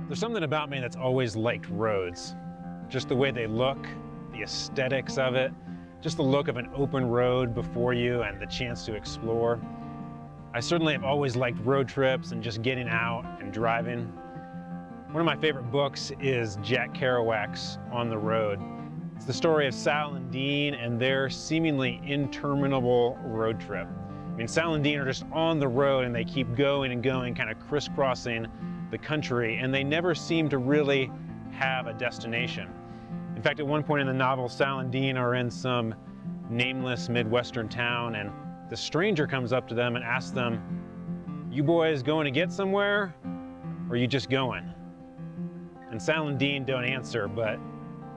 There's something about me that's always liked roads. Just the way they look, the aesthetics of it, just the look of an open road before you and the chance to explore. I certainly have always liked road trips and just getting out and driving. One of my favorite books is Jack Kerouac's On the Road. It's the story of Sal and Dean and their seemingly interminable road trip. I mean, Sal and Dean are just on the road and they keep going and going, kind of crisscrossing the country, and they never seem to really have a destination. In fact, at one point in the novel, Sal and Dean are in some nameless Midwestern town, and the stranger comes up to them and asks them, "You boys going to get somewhere, or are you just going?" And Sal and Dean don't answer, but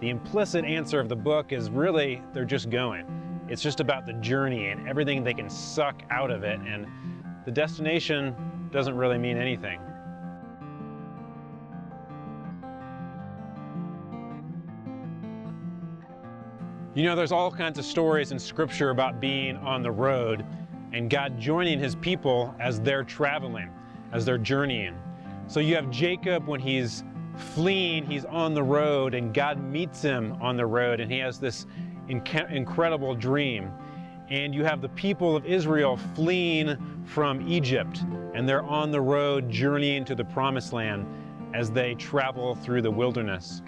the implicit answer of the book is really they're just going. It's just about the journey and everything they can suck out of it, and the destination doesn't really mean anything. You know, there's all kinds of stories in Scripture about being on the road and God joining His people as they're traveling, as they're journeying. So you have Jacob when he's fleeing, he's on the road, and God meets him on the road, and he has this incredible dream. And you have the people of Israel fleeing from Egypt, and they're on the road journeying to the Promised Land as they travel through the wilderness.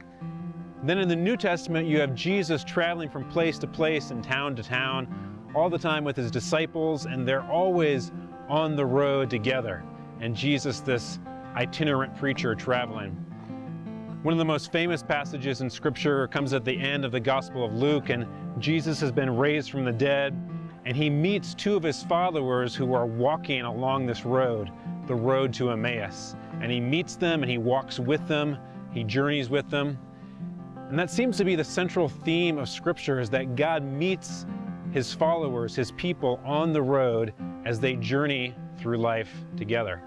Then in the New Testament, you have Jesus traveling from place to place and town to town, all the time with His disciples, and they're always on the road together. And Jesus, this itinerant preacher traveling. One of the most famous passages in Scripture comes at the end of the Gospel of Luke, and Jesus has been raised from the dead, and He meets two of His followers who are walking along this road, the road to Emmaus. And He meets them and He walks with them, He journeys with them. And that seems to be the central theme of Scripture, is that God meets His followers, His people, on the road as they journey through life together.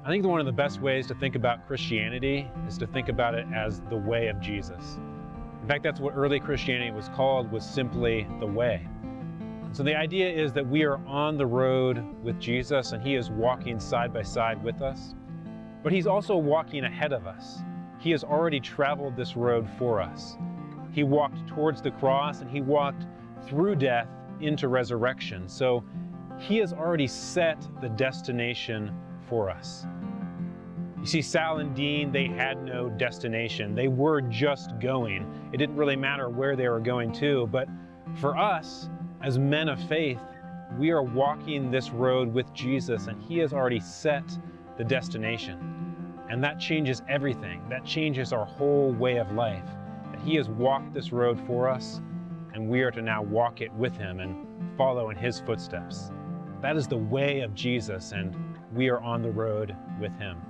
I think one of the best ways to think about Christianity is to think about it as the way of Jesus. In fact, that's what early Christianity was called, was simply the way. So the idea is that we are on the road with Jesus, and He is walking side by side with us, but He's also walking ahead of us. He has already traveled this road for us. He walked towards the cross, and He walked through death into resurrection. So He has already set the destination for us. You see, Sal and Dean, they had no destination. They were just going. It didn't really matter where they were going to, but for us, as men of faith, we are walking this road with Jesus, and He has already set the destination. And that changes everything. That changes our whole way of life. That He has walked this road for us, and we are to now walk it with Him and follow in His footsteps. That is the way of Jesus, and we are on the road with Him.